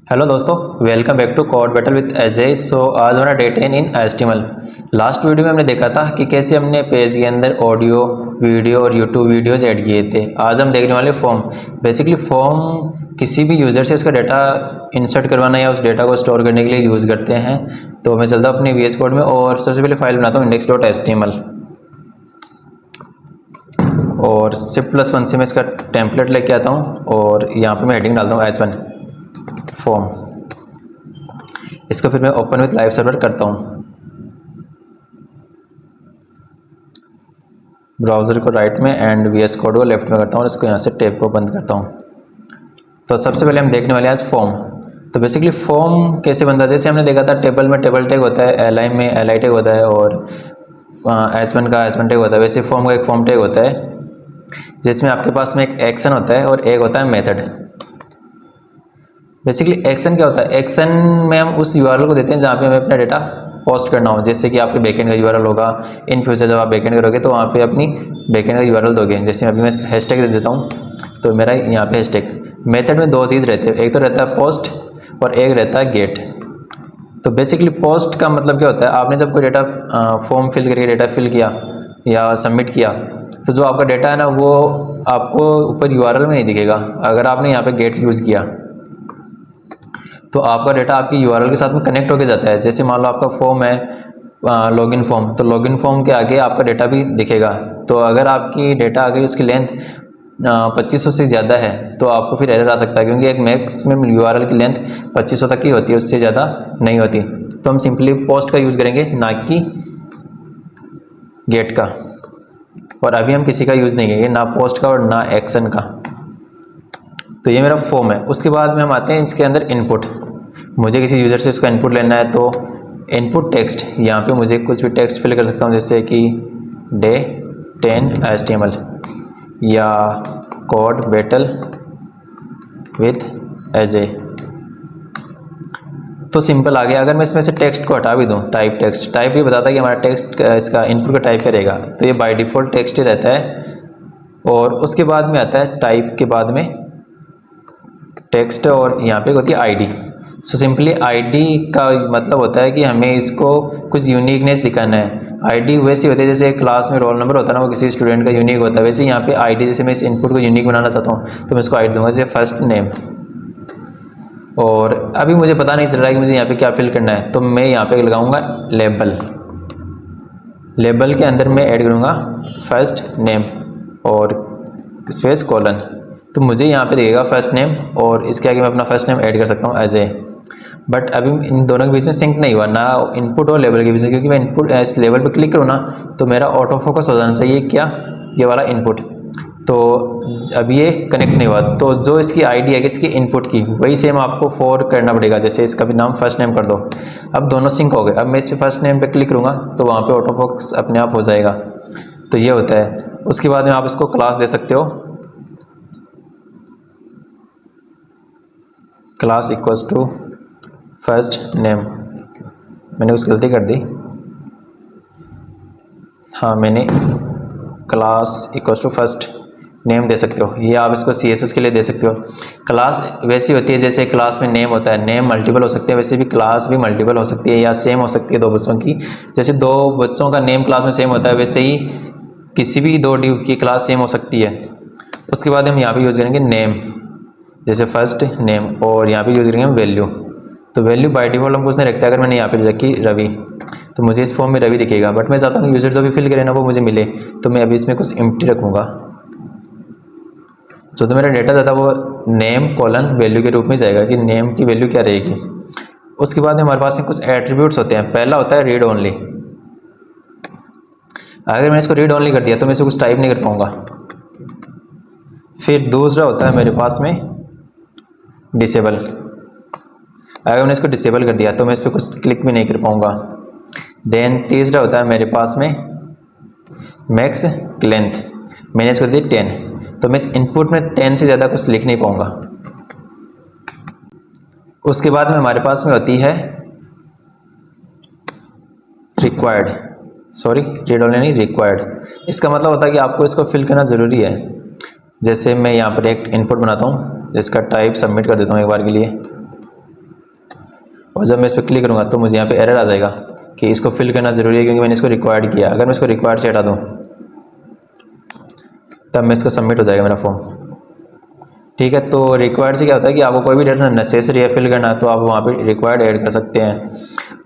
Hello दोस्तों, welcome back to code battle with Ajay. So आज हमारा day 10 in HTML। Last video में हमने देखा था कि कैसे हमने पेज के अंदर ऑडियो, वीडियो और यूट्यूब वीडियोस ऐड किए थे। आज हम देखने वाले फॉर्म। बेसिकली फॉर्म किसी भी यूज़र से उसका डाटा इंसर्ट करवाना या उस डाटा को स्टोर करने के लिए यूज़ करते हैं। तो मैं चलता हूँ अपने VS कोड में और सबसे पहले फाइल बनाता हूँ index.html और Shift+1 से मैं इसका टेम्पलेट लेके आता हूँ और यहाँ पे मैं हेडिंग डालता हूँ H1 फॉर्म। इसको फिर मैं ओपन विथ लाइव सर्वर करता हूँ। ब्राउज़र को राइट में एंड VS कोड को लेफ्ट में करता हूँ और इसको यहाँ से टैब को बंद करता हूँ। तो सबसे पहले हम देखने वाले हैं आज फॉर्म। तो बेसिकली फॉर्म कैसे बनता है, जैसे हमने देखा था टेबल में टेबल टैग होता है, LI में LI टैग होता है और H1 का H1 टैग होता है। वैसे फॉर्म का एक फॉर्म टैग होता है जिसमें आपके पास में एक एक्शन होता है और एक होता है मेथड। बेसिकली एक्शन क्या होता है, एक्शन में हम उस URL को देते हैं जहाँ पे हमें अपना डेटा पोस्ट करना हो। जैसे कि आपके बैकएंड का URL होगा, इन फ्यूचर जब आप बैकएंड करोगे तो वहाँ पे अपनी बैकएंड का URL दोगे। जैसे अभी मैं हैशटैग दे देता हूँ, तो मेरा यहाँ पे हैशटैग। मेथड में दो चीज़ रहते हैं, एक तो रहता है पोस्ट और एक रहता है गेट। तो बेसिकली पोस्ट का मतलब क्या होता है, आपने जब कोई डेटा फॉर्म फिल करके डेटा फिल किया या सबमिट किया तो जो आपका डेटा है ना वो आपको ऊपर URL में नहीं दिखेगा। अगर आपने यहाँ पे गेट यूज़ किया तो आपका डेटा आपकी URL के साथ में कनेक्ट होके जाता है। जैसे मान लो आपका फॉर्म है लॉगिन फॉर्म, तो लॉगिन फॉर्म के आगे आपका डेटा भी दिखेगा। तो अगर आपकी डेटा आगे उसकी लेंथ 2500 से ज़्यादा है तो आपको फिर एरर आ सकता है, क्योंकि एक मैक्सिमम URL की लेंथ 2500 तक ही होती है, उससे ज़्यादा नहीं होती। तो हम सिंपली पोस्ट का यूज़ करेंगे, ना कि गेट का। और अभी हम किसी का यूज़ नहीं करेंगे, ना पोस्ट का और ना एक्शन का। तो ये मेरा फॉर्म है। उसके बाद में हम आते हैं इसके अंदर इनपुट। मुझे किसी यूज़र से इसका इनपुट लेना है तो इनपुट टेक्स्ट, यहाँ पे मुझे कुछ भी टेक्स्ट फिल कर सकता हूँ, जैसे कि डे 10 HTML या कोड बैटल विद अजय। तो सिंपल आ गया। अगर मैं इसमें से टेक्स्ट को हटा भी दूँ, टाइप टेक्स्ट, टाइप ये बताता है कि हमारा टेक्स्ट इसका इनपुट का टाइप करेगा, तो ये बाय डिफ़ॉल्ट टेक्स्ट ही रहता है। और उसके बाद में आता है टाइप के बाद में टेक्स्ट और यहाँ पे होती है ID। सो सिंपली ID का मतलब होता है कि हमें इसको कुछ यूनिकनेस दिखाना है। ID वैसी होती है जैसे क्लास में रोल नंबर होता है ना, वो किसी स्टूडेंट का यूनिक होता है। वैसे यहाँ पे ID, जैसे मैं इस इनपुट को यूनिक बनाना चाहता हूँ तो मैं इसको ID दूंगा, जैसे फर्स्ट नेम। और अभी मुझे पता नहीं चल रहा है कि मुझे यहाँ पे क्या फिल करना है, तो मैं यहाँ पे लगाऊंगा लेबल। लेबल के अंदर मैं ऐड करूँगा फर्स्ट नेम और स्पेस कॉलन। तो मुझे यहाँ पे दिखेगा फर्स्ट नेम और इसके आगे मैं अपना फर्स्ट नेम ऐड कर सकता हूँ अजय। बट अभी इन दोनों के बीच में सिंक नहीं हुआ, ना इनपुट और लेवल के बीच में, क्योंकि मैं इनपुट इस लेवल पे क्लिक करूँ ना तो मेरा ऑटो फोकस हो जाना चाहिए। क्या, ये वाला इनपुट। तो अभी ये कनेक्ट नहीं हुआ, तो जो इसकी ID है इसकी इनपुट की, वही सेम आपको फॉर करना पड़ेगा। जैसे इसका भी नाम फर्स्ट नेम कर दो। अब दोनों सिंक हो गए। अब मैं इस फर्स्ट नेम पे क्लिक करूँगा तो वहाँ पे ऑटो फोकस अपने आप हो जाएगा। तो ये होता है। उसके बाद में आप इसको क्लास दे सकते हो, class equals to first name. मैंने कुछ गलती कर दी, हाँ मैंने class equals to first name दे सकते हो। ये आप इसको CSS के लिए दे सकते हो। क्लास वैसी होती है जैसे क्लास में नेम होता है, नेम मल्टीपल हो सकते हैं, वैसे भी क्लास भी मल्टीपल हो सकती है या सेम हो सकती है दो बच्चों की। जैसे दो बच्चों का नेम क्लास में सेम होता है, वैसे ही किसी भी दो डिव की क्लास सेम हो सकती है। उसके बाद हम यहाँ पे यूज़ करेंगे नेम, जैसे फर्स्ट नेम, और यहाँ पे यूज़ करेंगे वैल्यू। तो वैल्यू बाय डिफॉल्ट हम कुछ नहीं रखते। अगर मैंने यहाँ पे रखी रवि तो मुझे इस फॉर्म में रवि दिखेगा, बट मैं चाहता हूँ यूज़र जो भी फिल करे ना वो मुझे मिले, तो मैं अभी इसमें कुछ एम्प्टी रखूँगा। तो मेरा डेटा जाता वो नेम कॉलन वैल्यू के रूप में जाएगा कि नेम की वैल्यू क्या रहेगी। उसके बाद हमारे पास कुछ एट्रीब्यूट्स होते हैं। पहला होता है रीड ओनली। अगर मैंने इसको रीड ओनली कर दिया तो मैं इसे कुछ टाइप नहीं कर पाऊँगा। फिर दूसरा होता है मेरे पास में डिसेबल। अगर मैंने इसको डिसेबल कर दिया तो मैं इस पर कुछ क्लिक भी नहीं कर पाऊँगा। देन तीसरा होता है मेरे पास में मैक्स लेंथ। मैंने इसको दी 10, तो मैं इस इनपुट में 10 से ज़्यादा कुछ लिख नहीं पाऊँगा। उसके बाद में हमारे पास में होती है रिक्वायर्ड, सॉरी रीड ओनली नहीं, रिक्वायर्ड। इसका मतलब होता है कि आपको इसको फिल करना ज़रूरी है। जैसे मैं यहाँ पर एक इनपुट बनाता हूँ जिसका टाइप सबमिट कर देता हूँ एक बार के लिए, और जब मैं इस पर क्लिक करूँगा तो मुझे यहाँ पे एरर आ जाएगा कि इसको फिल करना ज़रूरी है क्योंकि मैंने इसको रिक्वायर्ड किया। अगर मैं इसको रिक्वायर्ड से हटा दूँ तब मैं इसको सबमिट हो जाएगा मेरा फॉर्म। ठीक है, तो रिक्वायर्ड से क्या होता है कि आपको कोई भी डेटा नेसेसरी है फिल करना है तो आप वहाँ पे रिक्वायर्ड ऐड कर सकते हैं।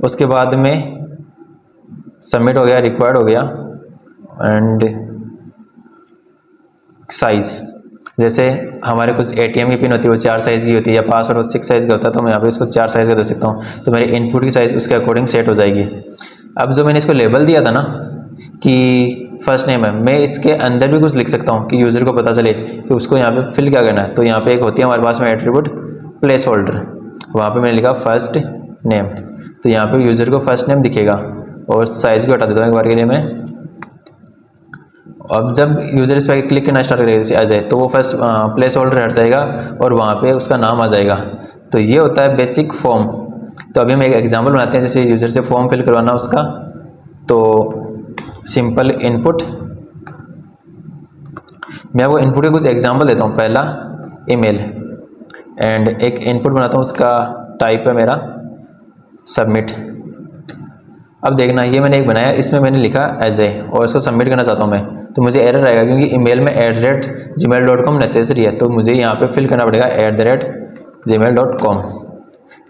उसके बाद में सबमिट हो गया, रिक्वायर्ड हो गया। एंड साइज़, जैसे हमारे कुछ एटीएम की पिन होती है वो 4 साइज़ की होती है या पासवर्ड वो 6 साइज़ का होता है, तो मैं यहाँ पे इसको 4 साइज़ का दे सकता हूँ, तो मेरे इनपुट की साइज़ उसके अकॉर्डिंग सेट हो जाएगी। अब जो मैंने इसको लेबल दिया था ना कि फर्स्ट नेम है, मैं इसके अंदर भी कुछ लिख सकता हूँ कि यूज़र को पता चले कि उसको यहाँ पे फिल क्या करना है। तो यहाँ पे एक होती है हमारे पास में एट्रीब्यूट प्लेस होल्डर, वहाँ पे मैंने लिखा फर्स्ट नेम, तो यहाँ पे यूज़र को फर्स्ट नेम दिखेगा। और साइज़ को हटा देता हूँ एक बार के लिए मैं। अब जब यूज़र इस पर क्लिक करना स्टार्ट करेगा आ जाए तो वो फर्स्ट प्लेस होल्डर हट जाएगा और वहाँ पे उसका नाम आ जाएगा। तो ये होता है बेसिक फॉर्म। तो अभी हम एक एग्जांपल बनाते हैं, जैसे यूज़र से फॉर्म फिल करवाना उसका। तो सिंपल इनपुट, मैं आपको इनपुट के कुछ एग्जांपल देता हूँ। पहला ईमेल, एंड एक इनपुट बनाता हूँ, उसका टाइप है मेरा सबमिट। अब देखना, ये मैंने एक बनाया, इसमें मैंने लिखा एज ए और इसको सबमिट करना चाहता हूँ मैं, तो मुझे एरर आएगा क्योंकि ईमेल में @gmail.com नेसेसरी है, तो मुझे यहाँ पे फिल करना पड़ेगा @gmail.com।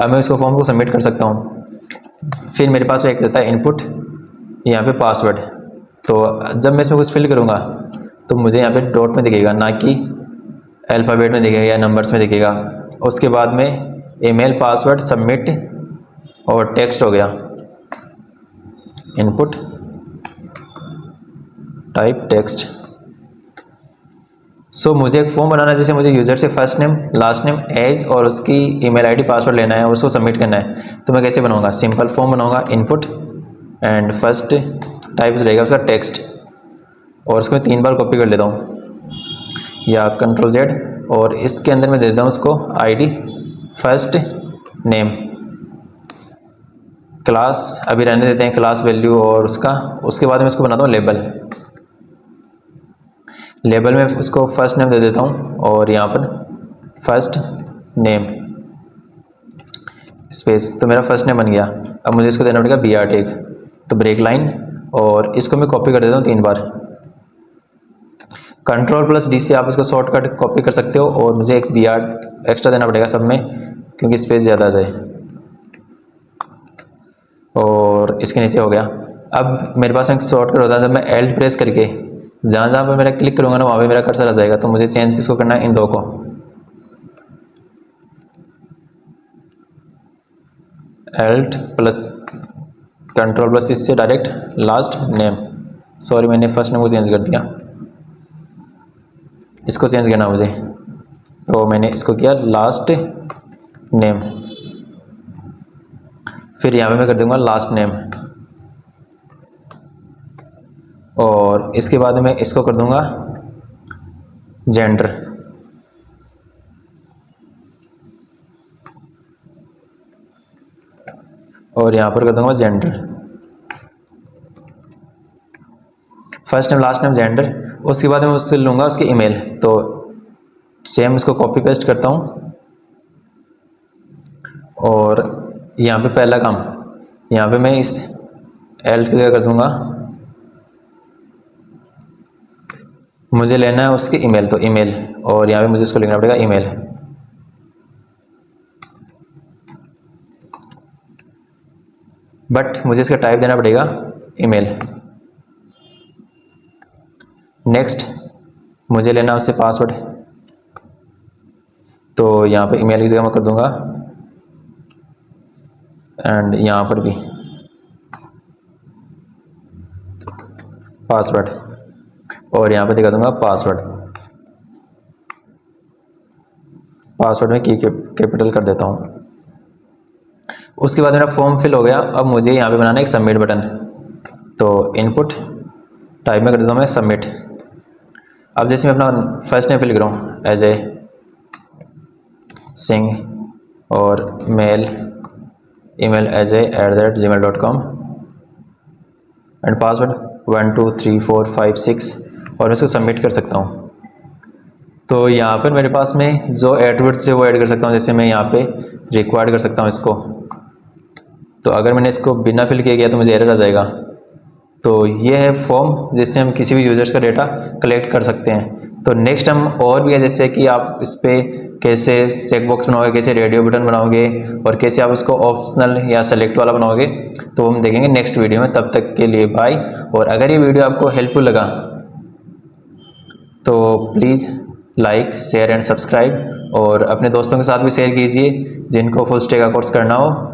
अब मैं इसको फॉर्म को सबमिट कर सकता हूँ। फिर मेरे पास एक रहता है इनपुट, यहाँ पे पासवर्ड। तो जब मैं इसमें कुछ फिल करूँगा तो मुझे यहाँ पे डॉट में दिखेगा, ना कि अल्फ़ाबेट में दिखेगा या नंबर्स में दिखेगा। उसके बाद में ईमेल पासवर्ड सबमिट और टेक्स्ट हो गया, इनपुट टाइप टेक्स्ट। सो मुझे एक फॉर्म बनाना है, जैसे मुझे यूज़र से first name last name as और उसकी ईमेल आईडी पासवर्ड लेना है और उसको सबमिट करना है। तो मैं कैसे बनाऊंगा, सिंपल फॉर्म बनाऊंगा, इनपुट एंड फर्स्ट टाइप रहेगा उसका टेक्स्ट, और उसको मैं 3 बार कॉपी कर लेता हूँ या Ctrl+Z, और इसके अंदर मैं दे देता हूँ उसको आईडी फर्स्ट नेम, क्लास अभी रहने देते हैं क्लास वैल्यू और उसका। उसके बाद मैं इसको बनाता हूँ लेबल, लेबल में उसको फर्स्ट नेम दे देता हूँ और यहाँ पर फर्स्ट नेम स्पेस, तो मेरा फर्स्ट नेम बन गया। अब मुझे इसको देना पड़ेगा BR टैग, तो ब्रेक लाइन, और इसको मैं कॉपी कर देता हूँ 3 बार। Ctrl+D से आप इसको शॉर्टकट कॉपी कर सकते हो, और मुझे एक BR एक्स्ट्रा देना पड़ेगा सब में क्योंकि स्पेस ज़्यादा आ जाए। और इसके नीचे हो गया। अब मेरे पास एक शॉर्टकट होता है, जब मैं Alt प्रेस करके जहाँ जहाँ पर मेरा क्लिक करूँगा ना वहाँ पे मेरा कर्सर आ जाएगा। तो मुझे चेंज किसको करना है, इन 2 को। Ctrl+C से डायरेक्ट लास्ट नेम, सॉरी मैंने फर्स्ट नेम को चेंज कर दिया, इसको चेंज करना मुझे, तो मैंने इसको किया लास्ट नेम। फिर यहाँ पे मैं कर दूंगा लास्ट नेम, और इसके बाद मैं इसको कर दूंगा जेंडर, और यहाँ पर कर दूंगा gender, first name last name gender. उसके बाद मैं उससे लूँगा उसकी ईमेल, तो सेम इसको कॉपी पेस्ट करता हूँ, और यहाँ पे पहला काम, यहाँ पे मैं इस एल्ट की जगह कर दूंगा, मुझे लेना है उसकी ईमेल, तो ईमेल, और यहाँ पे मुझे इसको लिखना पड़ेगा ईमेल। बट मुझे इसका टाइप देना पड़ेगा ईमेल। नेक्स्ट मुझे लेना है उससे पासवर्ड, तो यहाँ पे ईमेल की जगह मैं कर दूंगा, एंड यहाँ पर भी पासवर्ड, और यहाँ पे दिखा दूंगा पासवर्ड। पासवर्ड में की कैपिटल कर देता हूँ। उसके बाद मेरा फॉर्म फिल हो गया। अब मुझे यहाँ पे बनाना है एक सबमिट बटन, तो इनपुट टाइप में कर देता हूँ मैं सबमिट। अब जैसे मैं अपना फर्स्ट नेम फिल करूँ एज ए सिंह, और mail email as A @gmail.com, and password 1 2 3 4 5 6, और मैं इसको सबमिट कर सकता हूँ। तो यहाँ पर मेरे पास में जो एट्रीब्यूट्स है वो ऐड कर सकता हूँ, जैसे मैं यहाँ पे रिक्वायर्ड कर सकता हूँ इसको, तो अगर मैंने इसको बिना फिल किए गया तो मुझे एरर आ जाएगा। तो ये है फॉर्म जिससे हम किसी भी यूजर्स का डेटा कलेक्ट कर सकते हैं। तो नेक्स्ट हम और भी है, जैसे कि आप इस पर कैसे चेकबॉक्स बनाओगे, कैसे रेडियो बटन बनाओगे और कैसे आप उसको ऑप्शनल या सेलेक्ट वाला बनाओगे, तो हम देखेंगे नेक्स्ट वीडियो में। तब तक के लिए बाय। और अगर ये वीडियो आपको हेल्पफुल लगा तो please like share and subscribe, और अपने दोस्तों के साथ भी शेयर कीजिए जिनको फुल स्टैक का कोर्स करना हो।